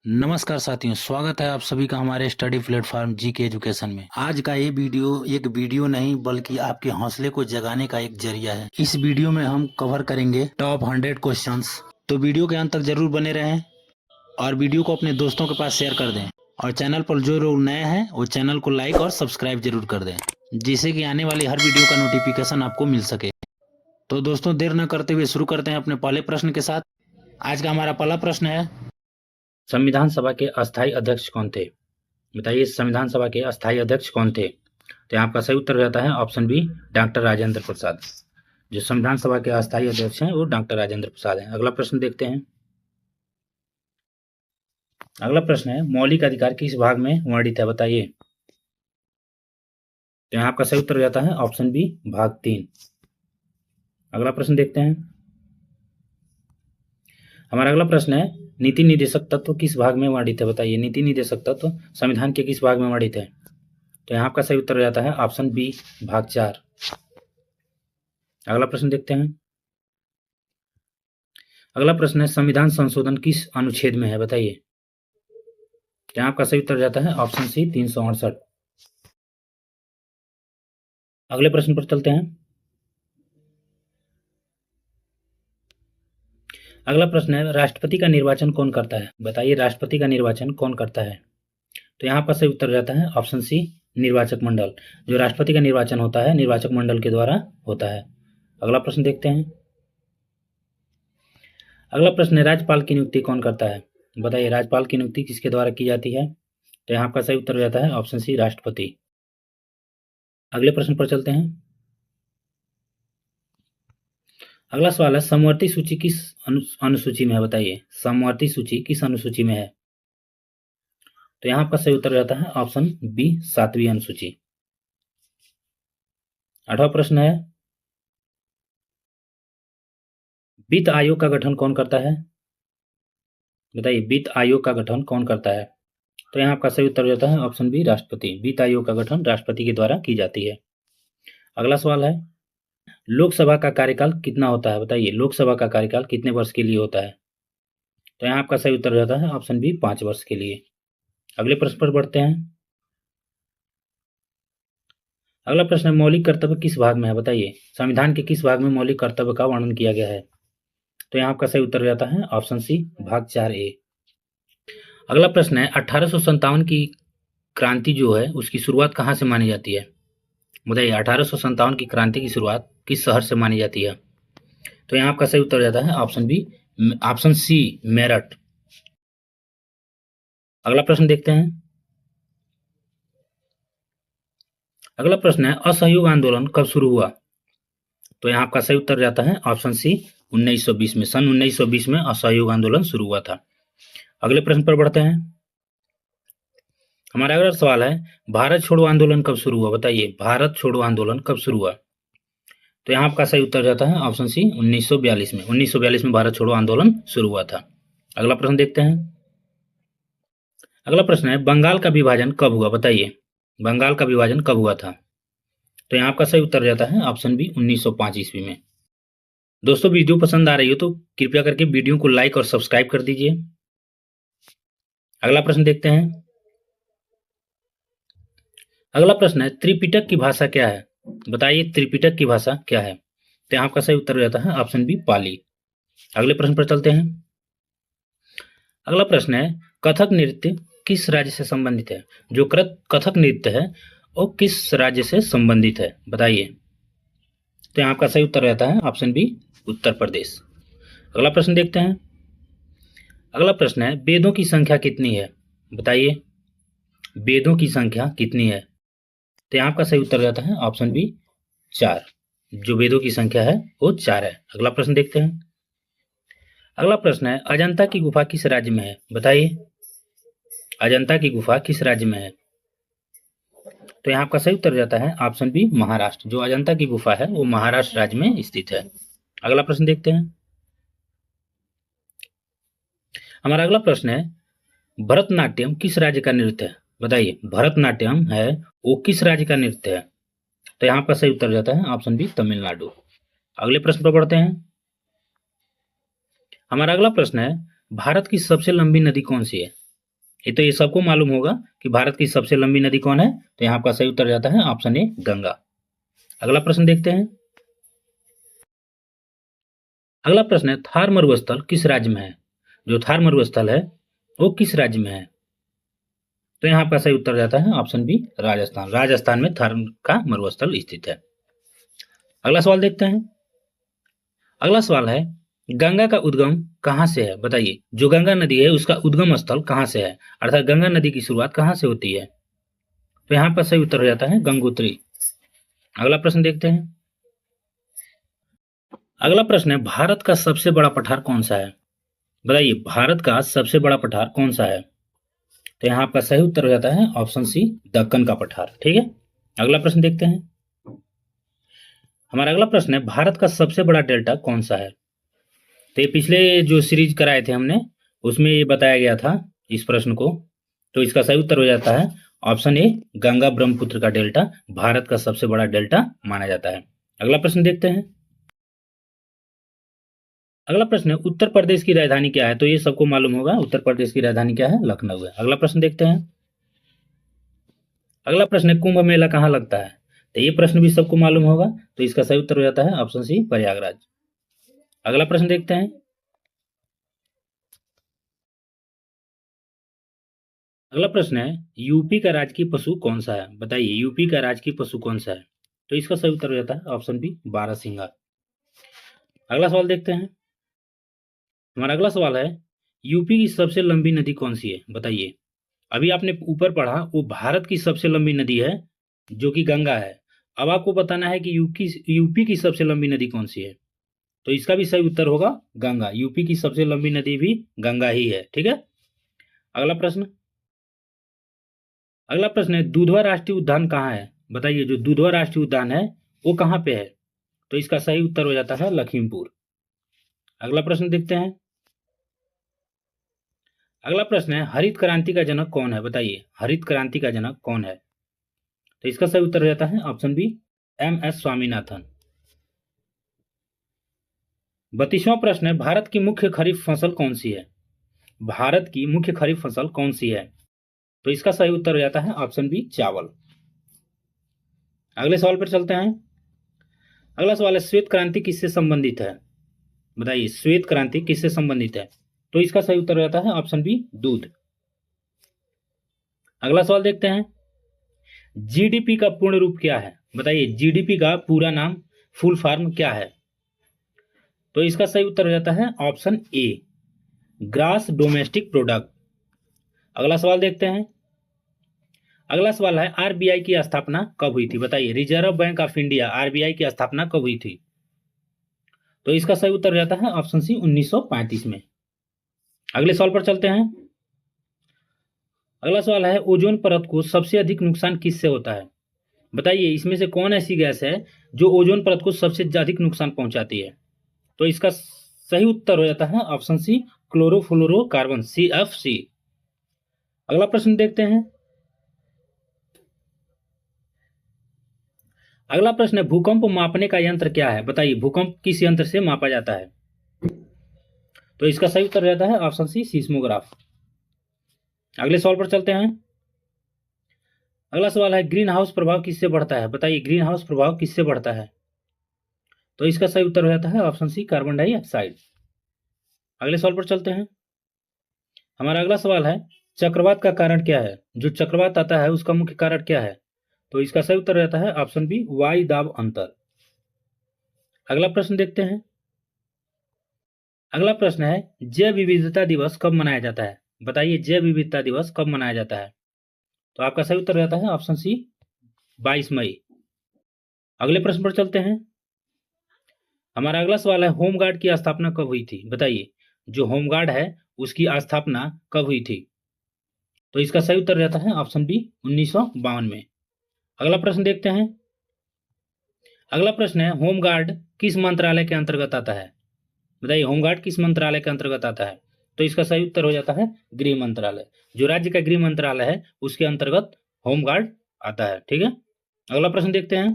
नमस्कार साथियों, स्वागत है आप सभी का हमारे स्टडी प्लेटफॉर्म जीके एजुकेशन में। आज का ये वीडियो एक वीडियो नहीं बल्कि आपके हौसले को जगाने का एक जरिया है। इस वीडियो में हम कवर करेंगे टॉप 100 क्वेश्चंस। तो वीडियो के अंत तक जरूर बने रहें और वीडियो को अपने दोस्तों के पास शेयर कर दें। और चैनल पर जो लोग नए हैं वो चैनल को लाइक और सब्सक्राइब जरूर कर दें, जिससे कि आने वाली हर वीडियो का नोटिफिकेशन आपको मिल सके। तो दोस्तों, देर न करते हुए शुरू करते हैं अपने पहले प्रश्न के साथ। आज का हमारा पहला प्रश्न है, संविधान सभा के अस्थायी अध्यक्ष कौन थे? बताइए, संविधान सभा के अस्थायी अध्यक्ष कौन थे? तो यहाँ आपका सही उत्तर रहता है option B, doctor Rajendra Prasad. जो संविधान सभा के अस्थायी अध्यक्ष हैं वो डॉक्टर राजेंद्र प्रसाद हैं। अगला प्रश्न देखते हैं। अगला प्रश्न है, मौलिक अधिकार किस भाग में वर्णित है? बताइए। तो यहाँ आपका सही उत्तर रहता है ऑप्शन बी, भाग 3। अगला प्रश्न देखते हैं। हमारा अगला प्रश्न है, नीति निर्देशक तत्व किस भाग में वर्णित है? बताइए, नीति निर्देशक तत्व संविधान के किस भाग में वर्णित है? तो यहाँ आपका सही उत्तर रहता है ऑप्शन बी, भाग 4। अगला प्रश्न देखते हैं। अगला प्रश्न है, संविधान संशोधन किस अनुच्छेद में है? बताइए। यहाँ आपका सही उत्तर रहता है ऑप्शन सी, 368। अगले प्रश्न पर चलते हैं। अगला प्रश्न है, राष्ट्रपति का निर्वाचन कौन करता है? बताइए, राष्ट्रपति का निर्वाचन कौन करता है? तो यहाँ पर सही उत्तर रहता है ऑप्शन सी, निर्वाचक मंडल। जो राष्ट्रपति का निर्वाचन होता है निर्वाचक मंडल के द्वारा होता है। अगला प्रश्न देखते हैं। अगला प्रश्न है, राज्यपाल की नियुक्ति कौन करता है? बताइए, राज्यपाल की नियुक्ति किसके द्वारा की जाती है? तो यहाँ आपका सही उत्तर रहता है ऑप्शन सी, राष्ट्रपति। अगले प्रश्न पर चलते हैं। अगला सवाल है, समवर्ती सूची किस अनुसूची में है? बताइए, समवर्ती सूची किस अनुसूची में है? तो यहाँ आपका सही उत्तर रहता है ऑप्शन बी, 7वीं अनुसूची। 8वां प्रश्न है, वित्त आयोग का गठन कौन करता है? बताइए, वित्त आयोग का गठन कौन करता है? तो यहाँ आपका सही उत्तर रहता है ऑप्शन बी, राष्ट्रपति। वित्त आयोग का गठन राष्ट्रपति के द्वारा की जाती है। अगला सवाल है, लोकसभा का कार्यकाल कितना होता है? बताइए, लोकसभा का कार्यकाल कितने वर्ष के लिए होता है? तो यहाँ आपका सही उत्तर रहता है ऑप्शन बी, 5 वर्ष के लिए। अगले प्रश्न पर बढ़ते हैं। अगला प्रश्न है, मौलिक कर्तव्य किस भाग में है? बताइए, संविधान के किस भाग में मौलिक कर्तव्य का वर्णन किया गया है? तो यहाँ आपका सही उत्तर रहता है ऑप्शन सी, भाग 4A। अगला प्रश्न है, 1857 की क्रांति जो है उसकी शुरुआत कहाँ से मानी जाती है? बताइए, 1857 की क्रांति की शुरुआत किस शहर से मानी जाती है? तो यहाँ आपका सही उत्तर रहता है option B, option C, Meerut. अगला प्रश्न देखते हैं। अगला प्रश्न है, असहयोग आंदोलन कब शुरू हुआ? तो यहाँ आपका सही उत्तर रहता है ऑप्शन सी, 1920 में। सन 1920 में असहयोग आंदोलन शुरू हुआ था। अगले प्रश्न पर बढ़ते हैं। हमारा अगला सवाल है, भारत छोड़ो आंदोलन कब शुरू हुआ? बताइए, भारत छोड़ो आंदोलन कब शुरू हुआ? तो यहाँ आपका सही उत्तर रहता है ऑप्शन सी, 1942 में। 1942 में भारत छोड़ो आंदोलन शुरू हुआ था। अगला प्रश्न देखते हैं। अगला प्रश्न है, बंगाल का विभाजन कब हुआ? बताइए, बंगाल का विभाजन कब हुआ था? तो यहाँ आपका सही उत्तर रहता है ऑप्शन बी, 1905 ईस्वी में। दोस्तों, वीडियो पसंद आ रही हो तो कृपया करके वीडियो को लाइक और सब्सक्राइब कर दीजिए। अगला प्रश्न देखते हैं। अगला प्रश्न है, त्रिपिटक की भाषा क्या है? बताइए, त्रिपिटक की भाषा क्या है? तो यहाँ आपका सही उत्तर रहता है ऑप्शन बी, पाली। अगले प्रश्न पर चलते हैं। अगला प्रश्न है, कथक नृत्य किस राज्य से संबंधित है? जो कथक नृत्य है वो किस राज्य से संबंधित है? बताइए। तो यहाँ आपका सही उत्तर रहता है ऑप्शन बी, उत्तर प्रदेश। अगला प्रश्न देखते हैं। अगला प्रश्न है, वेदों की संख्या कितनी है? बताइए, वेदों की संख्या कितनी है? तो यहाँ आपका सही उत्तर रहता है ऑप्शन बी, 4। जो वेदों की संख्या है वो 4 है। अगला प्रश्न देखते हैं। अगला प्रश्न है, अजंता की गुफा किस राज्य में है? बताइए, अजंता की गुफा किस राज्य में है? तो यहाँ आपका सही उत्तर रहता है ऑप्शन बी, महाराष्ट्र। जो अजंता की गुफा है वो महाराष्ट्र राज्य में स्थित है। अगला प्रश्न देखते हैं। हमारा अगला प्रश्न है, भरतनाट्यम किस राज्य का नृत्य है? बताइए, भरतनाट्यम है वो किस राज्य का नृत्य है? तो यहाँ आपका सही उत्तर रहता है ऑप्शन बी, तमिलनाडु। अगले प्रश्न पर बढ़ते हैं। हमारा अगला प्रश्न है, भारत की सबसे लंबी नदी कौन सी है? ये सबको मालूम होगा कि भारत की सबसे लंबी नदी कौन है, तो यहाँ आपका सही उत्तर जाता है ऑप्शन ए गंगा। अगला प्रश्न देखते हैं। अगला प्रश्न है थार मरुस्थल किस राज्य में है? जो थार मरुस्थल है वो किस राज्य में है? तो यहाँ आपका सही उत्तर जाता है ऑप्शन बी राजस्थान। राजस्थान में थार का मरुस्थल स्थित है। अगला सवाल देखते हैं। अगला सवाल है गंगा का उद्गम कहाँ से है? बताइए, जो गंगा नदी है उसका उद्गम स्थल कहाँ से है, अर्थात गंगा नदी की शुरुआत कहाँ से होती है? तो यहाँ पर सही उत्तर हो जाता है गंगोत्री। अगला प्रश्न देखते हैं। अगला प्रश्न है भारत का सबसे बड़ा पठार कौन सा है? बताइए, भारत का सबसे बड़ा पठार कौन सा है? तो यहाँ आपका सही उत्तर हो जाता है ऑप्शन सी दक्कन का पठार। ठीक है, अगला प्रश्न देखते हैं। हमारा अगला प्रश्न है भारत का सबसे बड़ा डेल्टा कौन सा है? तो ये पिछले जो सीरीज कराए थे हमने उसमें ये बताया गया था इस प्रश्न को, तो इसका सही उत्तर हो जाता है ऑप्शन ए गंगा ब्रह्मपुत्र का डेल्टा भारत का सबसे बड़ा डेल्टा माना जाता है। अगला प्रश्न देखते हैं। अगला प्रश्न है उत्तर प्रदेश की राजधानी क्या है? तो ये सबको मालूम होगा, उत्तर प्रदेश की राजधानी क्या है? लखनऊ है। अगला प्रश्न देखते हैं। अगला प्रश्न है कुंभ मेला कहाँ लगता है? तो ये प्रश्न भी सबको मालूम होगा, तो इसका सही उत्तर हो जाता है ऑप्शन सी प्रयागराज। अगला प्रश्न देखते हैं। अगला प्रश्न है यूपी का राजकीय पशु कौन सा है? बताइए, यूपी का राजकीय पशु कौन सा है? तो इसका सही उत्तर हो जाता है ऑप्शन बी बारहसिंगा। अगला सवाल देखते हैं। हमारा अगला सवाल है यूपी की सबसे लंबी नदी कौन सी है? बताइए, अभी आपने ऊपर पढ़ा वो भारत की सबसे लंबी नदी है जो कि गंगा है। अब आपको बताना है कि यूपी की सबसे लंबी नदी कौन सी है? तो इसका भी सही उत्तर होगा गंगा। यूपी की सबसे लंबी नदी भी गंगा ही है। ठीक है, अगला प्रश्न। अगला प्रश्न है दुधवा राष्ट्रीय उद्यान कहाँ है? बताइए, जो दुधवा राष्ट्रीय उद्यान है वो कहाँ पे है? तो इसका सही उत्तर हो जाता है लखीमपुर। अगला प्रश्न देखते हैं। अगला प्रश्न है हरित क्रांति का जनक कौन है? बताइए, हरित क्रांति का जनक कौन है? तो इसका सही उत्तर हो जाता है ऑप्शन बी एम.एस. स्वामीनाथन। 32वां प्रश्न है भारत की मुख्य खरीफ फसल कौन सी है? भारत की मुख्य खरीफ फसल कौन सी है? तो इसका सही उत्तर हो जाता है ऑप्शन बी चावल। अगले सवाल पर चलते हैं। अगला सवाल है श्वेत क्रांति किससे संबंधित है? बताइए, श्वेत क्रांति किससे संबंधित है? तो इसका सही उत्तर हो जाता है ऑप्शन बी दूध। अगला सवाल देखते हैं। जीडीपी का पूर्ण रूप क्या है? बताइए, जीडीपी का पूरा नाम फुल फॉर्म क्या है? तो इसका सही उत्तर हो जाता है option A grass domestic product. अगला सवाल देखते हैं। अगला सवाल है आरबीआई की स्थापना कब हुई थी? बताइए, reserve bank of India RBI की स्थापना कब हुई थी? तो इसका सही उत्तर हो जाता है ऑप्शन सी 1935 में। अगले सवाल पर चलते हैं। अगला सवाल है ओजोन परत को सबसे अधिक नुकसान किससे होता है? बताइए, इसमें से कौन ऐसी गैस है जो ओजोन परत को सबसे अधिक नुकसान पहुंचाती है? तो इसका सही उत्तर हो जाता है ऑप्शन सी क्लोरोफ्लोरोकार्बन CFC। अगला प्रश्न देखते हैं। अगला प्रश्न है भूकंप मापने का यंत्र क्या है? बताइए, भूकंप किस यंत्र से मापा जाता है? तो इसका सही उत्तर हो जाता है ऑप्शन सी सीस्मोग्राफ। अगले सवाल पर चलते हैं। अगला सवाल है ग्रीन हाउस प्रभाव किससे बढ़ता है? बताइए, ग्रीन हाउस प्रभाव किससे बढ़ता है? तो इसका सही उत्तर हो जाता है ऑप्शन सी कार्बन डाइऑक्साइड। अगले सवाल पर चलते हैं। हमारा अगला सवाल है चक्रवात का कारण क्या है? जो चक्रवात आता है उसका मुख्य कारण क्या है? तो इसका सही उत्तर रहता है ऑप्शन बी वायु दाब अंतर। अगला प्रश्न देखते हैं। अगला प्रश्न है जैव विविधता दिवस कब मनाया जाता है? बताइए, जैव विविधता दिवस कब मनाया जाता है? तो आपका सही उत्तर रहता है ऑप्शन सी 22 मई। अगले प्रश्न पर चलते हैं। हमारा अगला सवाल है होमगार्ड की स्थापना कब हुई थी? बताइए, जो होमगार्ड है उसकी स्थापना कब हुई थी? तो इसका सही उत्तर रहता है ऑप्शन बी 1952 में। अगला प्रश्न देखते हैं। अगला प्रश्न है होमगार्ड किस मंत्रालय के अंतर्गत आता है? बताइए, होमगार्ड किस मंत्रालय के अंतर्गत आता है? तो इसका सही उत्तर हो जाता है गृह मंत्रालय। जो राज्य का गृह मंत्रालय है उसके अंतर्गत होमगार्ड आता है। ठीक है, अगला प्रश्न देखते हैं।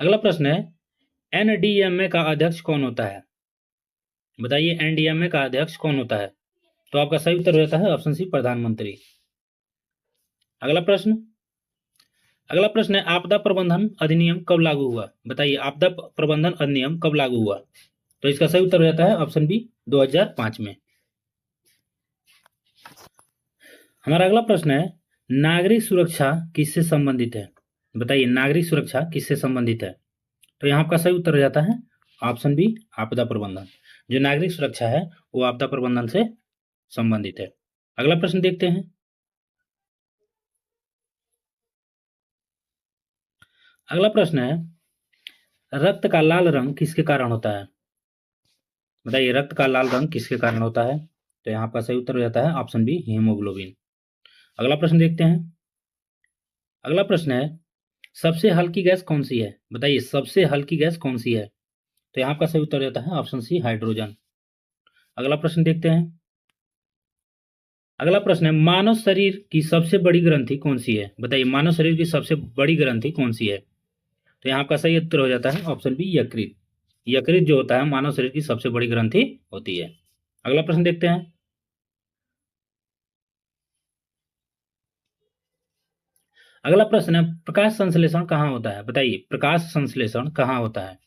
अगला प्रश्न है एनडीएमए का अध्यक्ष कौन होता है? बताइए, एनडीएमए का अध्यक्ष कौन होता है? तो आपका सही उत्तर हो जाता है ऑप्शन सी प्रधानमंत्री। अगला प्रश्न है आपदा प्रबंधन अधिनियम कब लागू हुआ? बताइए आपदा प्रबंधन अधिनियम कब लागू हुआ? तो इसका सही उत्तर हो जाता है ऑप्शन बी 2005 में। हमारा अगला प्रश्न है नागरिक सुरक्षा किससे संबंधित है? बताइए नागरिक सुरक्षा किससे संबंधित है? तो यहाँ आपका सही उत्तर हो जाता है ऑप्शन बी आपदा प्रबंधन। जो नागरिक सुरक्षा है वो आपदा प्रबंधन से संबंधित है। अगला प्रश्न देखते हैं। अगला प्रश्न है रक्त का लाल रंग किसके कारण होता है? बताइए रक्त का लाल रंग किसके कारण होता है? तो यहाँ आपका सही उत्तर हो जाता है ऑप्शन बी हीमोग्लोबिन। अगला प्रश्न देखते हैं। अगला प्रश्न है सबसे हल्की गैस कौन सी है? बताइए सबसे हल्की गैस कौन सी है? तो यहाँ आपका सही उत्तर हो जाता है ऑप्शन सी हाइड्रोजन। अगला प्रश्न देखते हैं। अगला प्रश्न है मानव शरीर की सबसे बड़ी ग्रंथि कौन सी है? बताइए मानव शरीर की सबसे बड़ी ग्रंथि कौन सी है? तो यहाँ आपका सही उत्तर हो जाता है ऑप्शन बी यकृत। यकृत जो होता है मानव शरीर की सबसे बड़ी ग्रंथि होती है। अगला प्रश्न देखते हैं। अगला प्रश्न है प्रकाश संश्लेषण कहाँ होता है? बताइए प्रकाश संश्लेषण कहाँ होता है?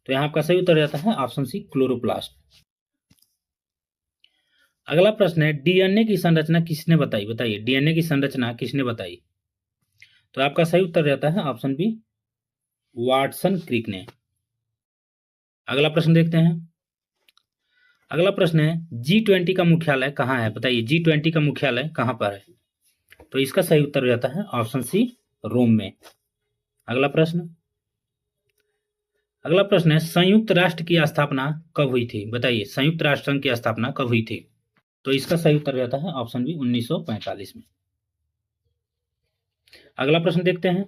तो यहाँ आपका सही उत्तर हो जाता है ऑप्शन सी क्लोरोप्लास्ट। अगला प्रश्न है डीएनए की संरचना किसने बताई? बताइए डीएनए की संरचना किसने बताई? तो आपका सही उत्तर रहता है ऑप्शन बी वाटसन क्रिक ने। अगला प्रश्न देखते हैं। अगला प्रश्न है G20 का मुख्यालय कहाँ है? बताइए G20 का मुख्यालय कहाँ पर है? तो इसका सही उत्तर हो जाता है ऑप्शन सी रोम में। अगला प्रश्न है संयुक्त राष्ट्र की स्थापना कब हुई थी? बताइए संयुक्त राष्ट्र संघ की स्थापना कब हुई थी? तो इसका सही उत्तर हो जाता है ऑप्शन बी 1945 में। अगला प्रश्न देखते हैं।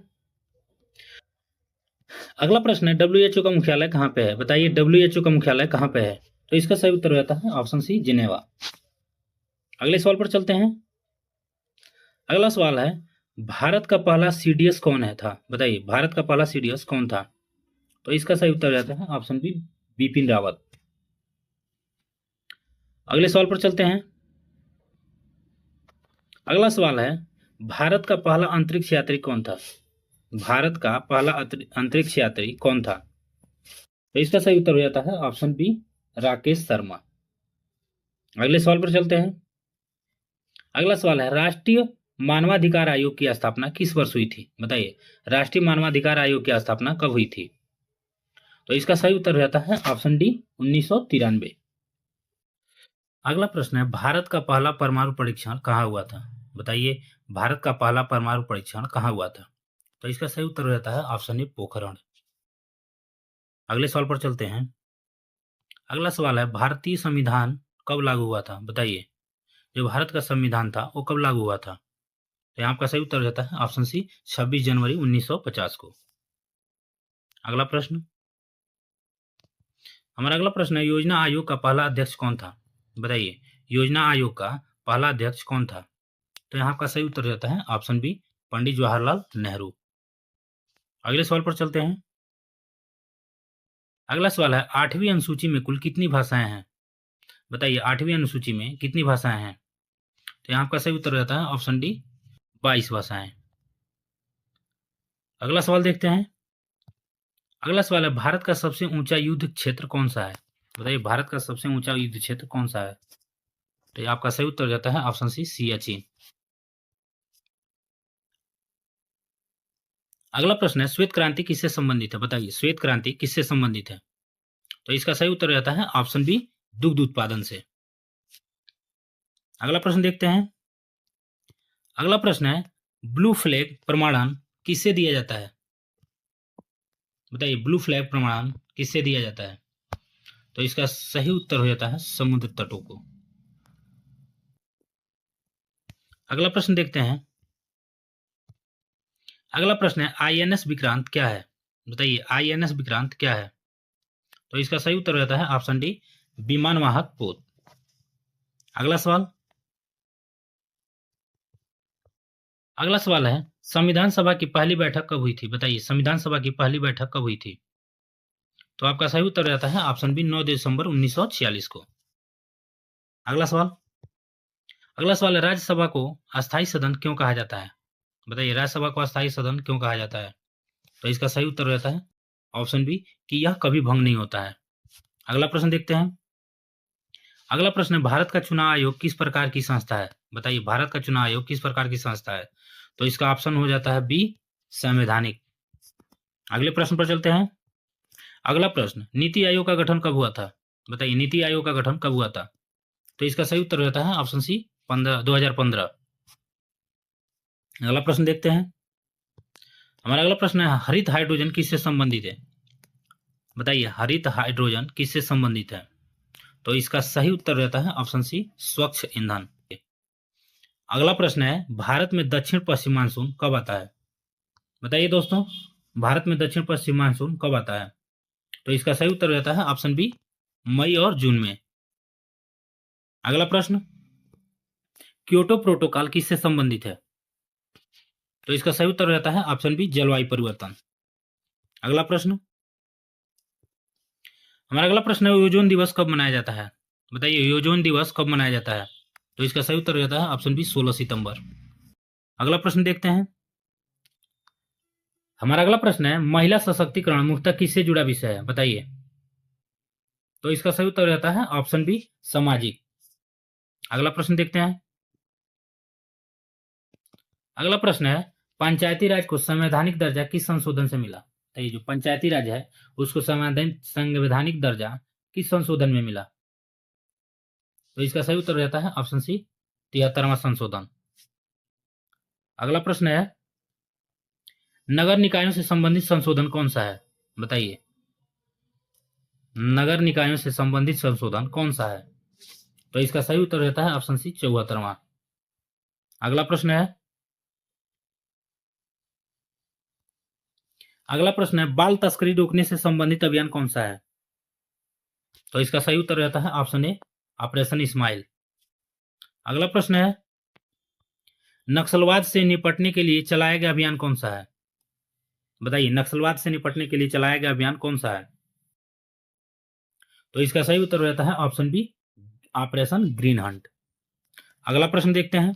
अगला प्रश्न है WHO का मुख्यालय कहाँ पे है? बताइए WHO का मुख्यालय कहाँ पे है? तो इसका सही उत्तर हो जाता है ऑप्शन सी जिनेवा। अगले सवाल पर चलते हैं। अगला सवाल है भारत का पहला CDS कौन है था? बताइए भारत का पहला CDS कौन था? तो इसका सही उत्तर हो जाता है ऑप्शन बी बिपिन रावत। अगले सवाल पर चलते हैं। अगला सवाल है भारत का पहला अंतरिक्ष यात्री कौन था? भारत का पहला अंतरिक्ष यात्री कौन था? तो इसका सही उत्तर हो जाता है ऑप्शन बी राकेश शर्मा। अगले सवाल पर चलते हैं। अगला सवाल है राष्ट्रीय मानवाधिकार आयोग की स्थापना किस वर्ष हुई थी? बताइए राष्ट्रीय मानवाधिकार आयोग की स्थापना कब हुई थी? तो इसका सही उत्तर हो जाता है ऑप्शन डी 1993। अगला प्रश्न है भारत का पहला परमाणु परीक्षण कहाँ हुआ था? बताइए भारत का पहला परमाणु परीक्षण कहाँ हुआ था? तो इसका सही उत्तर हो जाता है ऑप्शन ए पोखरण। अगले सवाल पर चलते हैं। अगला सवाल है भारतीय संविधान कब लागू हुआ था? बताइए जो भारत का संविधान था वो कब लागू हुआ था? तो यहाँ आपका सही उत्तर हो जाता है ऑप्शन सी 26 जनवरी 1950 को। अगला प्रश्न हमारा अगला प्रश्न है योजना आयोग का पहला अध्यक्ष कौन था? बताइए योजना आयोग का पहला अध्यक्ष कौन था? तो यहाँ आपका सही उत्तर हो जाता है ऑप्शन बी पंडित जवाहरलाल नेहरू। अगले सवाल पर चलते हैं। अगला सवाल है 8वीं अनुसूची में कुल कितनी भाषाएं हैं? बताइए 8वीं अनुसूची में कितनी भाषाएं हैं? तो यहाँ आपका सही उत्तर हो जाता है ऑप्शन डी 22 भाषाएं। अगला सवाल देखते हैं। अगला सवाल है भारत का सबसे ऊंचा युद्ध क्षेत्र कौन सा है? बताइए भारत का सबसे ऊंचा युद्ध क्षेत्र कौन सा है? तो आपका सही उत्तर हो जाता है ऑप्शन सी सियाचिन। अगला प्रश्न है श्वेत क्रांति किससे संबंधित है? बताइए श्वेत क्रांति किससे संबंधित है? तो इसका सही उत्तर हो जाता है ऑप्शन बी दुग्ध उत्पादन से। अगला प्रश्न देखते हैं। अगला प्रश्न है ब्लू फ्लैग प्रमाणन किससे दिया जाता है? बताइए ब्लू फ्लैग प्रमाणन किससे दिया जाता है? तो इसका सही उत्तर हो जाता है समुद्र तटों को। अगला प्रश्न देखते हैं। अगला प्रश्न है INS विक्रांत क्या है? बताइए INS विक्रांत क्या है? तो इसका सही उत्तर हो जाता है ऑप्शन डी विमान वाहक पोत। अगला सवाल है संविधान सभा की पहली बैठक कब हुई थी? बताइए संविधान सभा की पहली बैठक कब हुई थी? तो आपका सही उत्तर हो जाता है ऑप्शन बी 9 दिसंबर 1946 को। अगला सवाल, अगला सवाल है राज्यसभा को अस्थायी सदन क्यों कहा जाता है? बताइए राज्यसभा को अस्थायी सदन क्यों कहा जाता है? तो इसका सही उत्तर रहता है ऑप्शन बी कि यह कभी भंग नहीं होता है। अगला प्रश्न देखते हैं। अगला प्रश्न है भारत का चुनाव आयोग किस प्रकार की संस्था है? बताइए भारत का चुनाव आयोग किस प्रकार की संस्था है? तो इसका ऑप्शन हो जाता है बी संवैधानिक। अगले प्रश्न पर चलते हैं। अगला प्रश्न, नीति आयोग का गठन कब हुआ था? बताइए नीति आयोग का गठन कब हुआ था? तो इसका सही उत्तर रहता है ऑप्शन सी 2015। अगला प्रश्न देखते हैं। हमारा अगला प्रश्न है हरित हाइड्रोजन किससे संबंधित है? बताइए हरित हाइड्रोजन किससे संबंधित है? तो इसका सही उत्तर रहता है ऑप्शन सी स्वच्छ ईंधन। अगला प्रश्न है भारत में दक्षिण पश्चिम मानसून कब आता है? बताइए दोस्तों भारत में दक्षिण पश्चिम मानसून कब आता है? तो इसका सही उत्तर रहता है ऑप्शन बी मई और जून में। अगला प्रश्न, क्योटो प्रोटोकॉल किससे संबंधित है? तो इसका सही उत्तर रहता है ऑप्शन बी जलवायु परिवर्तन। अगला प्रश्न, हमारा अगला प्रश्न है ओजोन दिवस कब मनाया जाता है? बताइए ओजोन दिवस कब मनाया जाता है? तो इसका सही उत्तर रहता है ऑप्शन बी 16 सितंबर। अगला प्रश्न देखते हैं। हमारा अगला प्रश्न है महिला सशक्तिकरण मुख्यतः किससे जुड़ा विषय है? बताइए। तो इसका सही उत्तर रहता है ऑप्शन बी सामाजिक। अगला प्रश्न देखते हैं। अगला प्रश्न है पंचायती राज को संवैधानिक दर्जा किस संशोधन से मिला? तो ये जो पंचायती राज है उसको संवैधानिक दर्जा किस संशोधन में मिला? तो इसका सही उत्तर रहता है ऑप्शन सी 73वां संशोधन। अगला प्रश्न है नगर निकायों से संबंधित संशोधन कौन सा है? बताइए नगर निकायों से संबंधित संशोधन कौन सा है? तो इसका सही उत्तर रहता है ऑप्शन सी 74वां। अगला प्रश्न है बाल तस्करी रोकने से संबंधित अभियान कौन सा है? तो इसका सही उत्तर रहता है ऑप्शन ए ऑपरेशन स्माइल। अगला प्रश्न है नक्सलवाद से निपटने के लिए चलाया गया अभियान कौन सा है? बताइए नक्सलवाद से निपटने के लिए चलाया गया अभियान कौन सा है? तो इसका सही उत्तर रहता है option B Operation Green Hunt. अगला प्रश्न देखते हैं।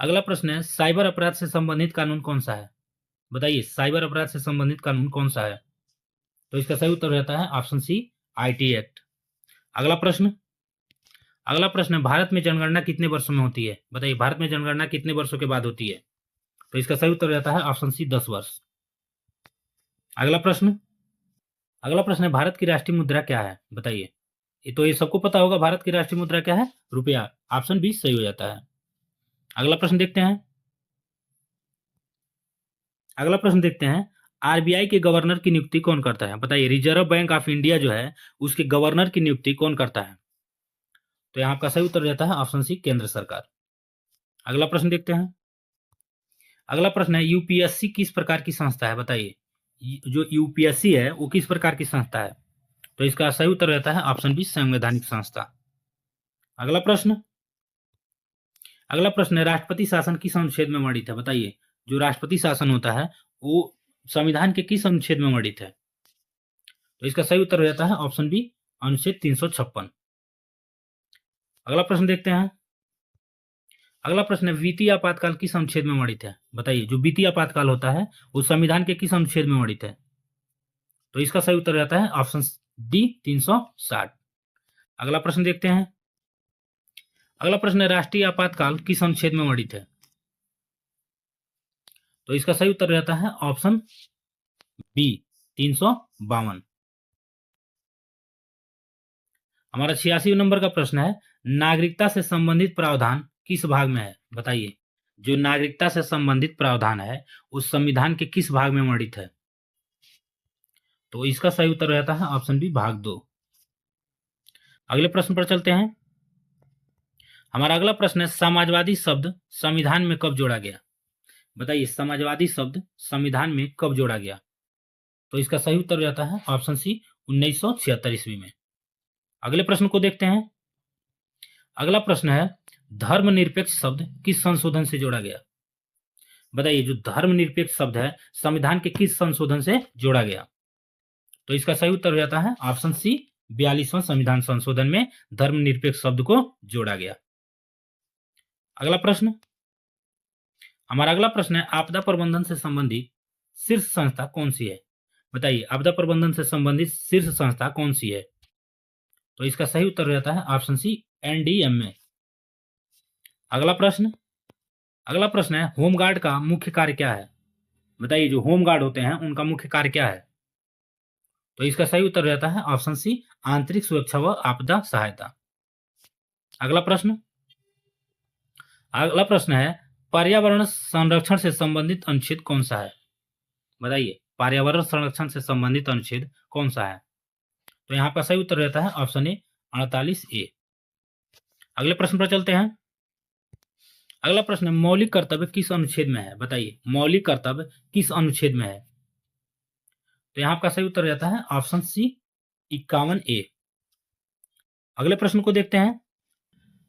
अगला प्रश्न है साइबर अपराध से संबंधित कानून कौन सा है? बताइए साइबर अपराध से संबंधित कानून कौन सा है? तो इसका सही उत्तर रहता है ऑप्शन सी आईटी एक्ट। अगला प्रश्न है भारत में जनगणना कितने वर्षों में होती है? बताइए भारत में जनगणना कितने वर्षों के बाद होती है? तो इसका सही उत्तर रहता है ऑप्शन सी 10 वर्ष। अगला प्रश्न है भारत की राष्ट्रीय मुद्रा क्या है? बताइए। ये सबको पता होगा भारत की राष्ट्रीय मुद्रा क्या है? रुपया। ऑप्शन बी सही हो जाता है। अगला प्रश्न देखते हैं। आरबीआई के गवर्नर की नियुक्ति कौन करता है? बताइए रिजर्व बैंक ऑफ इंडिया जो है उसके गवर्नर की नियुक्ति कौन करता है? तो यहाँ आपका सही उत्तर रहता है ऑप्शन सी केंद्र सरकार। अगला प्रश्न देखते हैं। अगला प्रश्न है यूपीएससी किस प्रकार की संस्था है? बताइए जो यूपीएससी है वो किस प्रकार की संस्था है? तो इसका सही उत्तर रहता है ऑप्शन बी संवैधानिक संस्था। अगला प्रश्न है राष्ट्रपति शासन किस अनुच्छेद में वर्णित है? बताइए जो राष्ट्रपति शासन होता है वो संविधान के किस अनुच्छेद में वर्णित है? तो इसका सही उत्तर रहता है ऑप्शन बी अनुच्छेद 356। अगला प्रश्न देखते हैं। अगला प्रश्न है वित्तीय आपातकाल किस अनुच्छेद में वर्णित है? बताइए जो वित्तीय आपातकाल होता है वो संविधान के किस अनुच्छेद में वर्णित है? तो इसका सही उत्तर रहता है ऑप्शन डी 360। अगला प्रश्न देखते हैं। अगला प्रश्न है राष्ट्रीय आपातकाल किस अनुच्छेद में वर्णित है? तो इसका सही उत्तर रहता है ऑप्शन बी 352। हमारा 86 नंबर का प्रश्न है नागरिकता से संबंधित प्रावधान किस भाग में है? बताइए जो नागरिकता से संबंधित प्रावधान है उस संविधान के किस भाग में वर्णित है? तो इसका सही उत्तर रहता है ऑप्शन बी भाग 2। अगले प्रश्न पर चलते हैं। हमारा अगला प्रश्न है समाजवादी शब्द संविधान में कब जोड़ा गया? बताइए समाजवादी शब्द संविधान में कब जोड़ा गया? तो इसका सही उत्तर रहता है ऑप्शन सी 1976 ईस्वी में। अगले प्रश्न को देखते हैं। अगला प्रश्न है धर्मनिरपेक्ष शब्द किस संशोधन से जोड़ा गया? बताइए जो धर्मनिरपेक्ष शब्द है संविधान के किस संशोधन से जोड़ा गया? तो इसका सही उत्तर रहता है ऑप्शन सी 42वां संविधान संशोधन में धर्मनिरपेक्ष शब्द को जोड़ा गया। अगला प्रश्न, हमारा अगला प्रश्न है आपदा प्रबंधन से संबंधित शीर्ष संस्था कौन सी है? बताइए, आपदा प्रबंधन से संबंधित शीर्ष संस्था कौन सी है? तो इसका सही उत्तर हो जाता है ऑप्शन सी, एनडीएमए। अगला प्रश्न है होमगार्ड का मुख्य कार्य क्या है? बताइए, जो होमगार्ड होते हैं उनका मुख्य कार्य क्या है? तो इसका सही उत्तर हो जाता है ऑप्शन सी, आंतरिक सुरक्षा व आपदा सहायता। अगला प्रश्न है पर्यावरण संरक्षण से संबंधित अनुच्छेद कौन सा है? बताइए, पर्यावरण संरक्षण से संबंधित अनुच्छेद कौन सा है? तो यहाँ का सही उत्तर रहता है ऑप्शन ए, 48A। अगले प्रश्न पर चलते हैं। अगला प्रश्न है मौलिक कर्तव्य किस अनुच्छेद में है? बताइए, मौलिक कर्तव्य किस अनुच्छेद में है? तो यहाँ का सही उत्तर रहता है ऑप्शन सी, 51A। अगले प्रश्न को देखते हैं।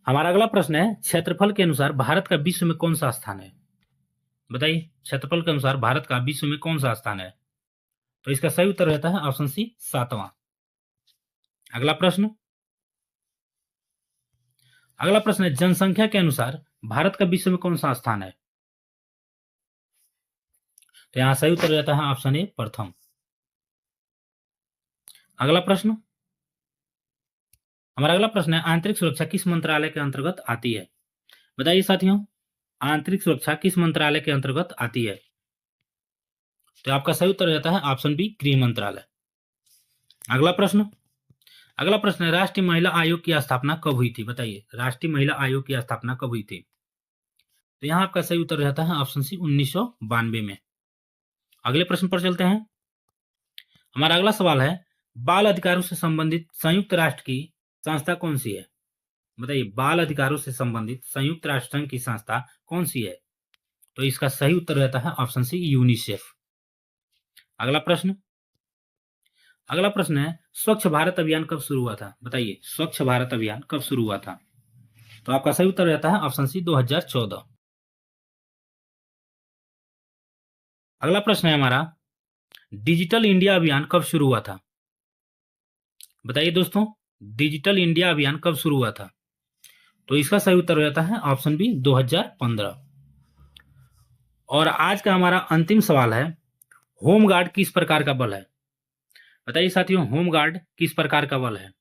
हमारा अगला प्रश्न है क्षेत्रफल के अनुसार भारत का विश्व में कौन सा स्थान है? बताइए, क्षेत्रफल के अनुसार भारत का विश्व में कौन सा स्थान है? तो इसका सही उत्तर रहता है ऑप्शन सी, 7वां। अगला प्रश्न है जनसंख्या के अनुसार भारत का विश्व में कौन सा स्थान है? तो यहां सही उत्तर रहता है ऑप्शन ए, प्रथम। हमारा अगला प्रश्न है आंतरिक सुरक्षा किस मंत्रालय के अंतर्गत आती है? बताइए साथियों, आंतरिक सुरक्षा किस मंत्रालय के अंतर्गत आती है? तो आपका सही उत्तर रहता है ऑप्शन बी, गृह मंत्रालय। अगला प्रश्न है राष्ट्रीय महिला आयोग की स्थापना कब हुई थी? बताइए, राष्ट्रीय महिला आयोग की स्थापना कब हुई थी? तो यहां आपका सही उत्तर रहता है ऑप्शन सी, 1992 में। अगले प्रश्न पर चलते हैं। हमारा अगला सवाल है बाल अधिकारों से संबंधित संयुक्त राष्ट्र की संस्था कौन सी है? बताइए, बाल अधिकारों से संबंधित संयुक्त राष्ट्र संघ की संस्था कौन सी है? तो इसका सही उत्तर रहता है ऑप्शन सी, यूनिसेफ। अगला प्रश्न है स्वच्छ भारत अभियान कब शुरू हुआ था? बताइए, स्वच्छ भारत अभियान कब शुरू हुआ था? तो आपका सही उत्तर रहता है ऑप्शन सी, 2014। अगला प्रश्न है हमारा डिजिटल इंडिया अभियान कब शुरू हुआ था? बताइए दोस्तों, डिजिटल इंडिया अभियान कब शुरू हुआ था? तो इसका सही उत्तर हो जाता है ऑप्शन बी, 2015। और आज का हमारा अंतिम सवाल है होमगार्ड किस प्रकार का बल है? बताइए साथियों, होमगार्ड किस प्रकार का बल है?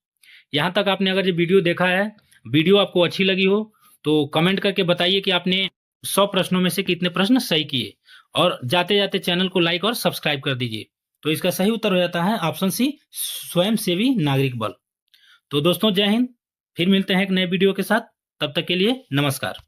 यहां तक आपने अगर ये वीडियो देखा है, वीडियो आपको अच्छी लगी हो तो कमेंट करके बताइए कि आपने 100 प्रश्नों में से कितने प्रश्न सही किए, और जाते जाते चैनल को लाइक और सब्सक्राइब कर दीजिए। तो इसका सही उत्तर हो जाता है ऑप्शन सी, स्वयंसेवी नागरिक बल। तो दोस्तों जय हिंद, फिर मिलते हैं एक नए वीडियो के साथ, तब तक के लिए नमस्कार।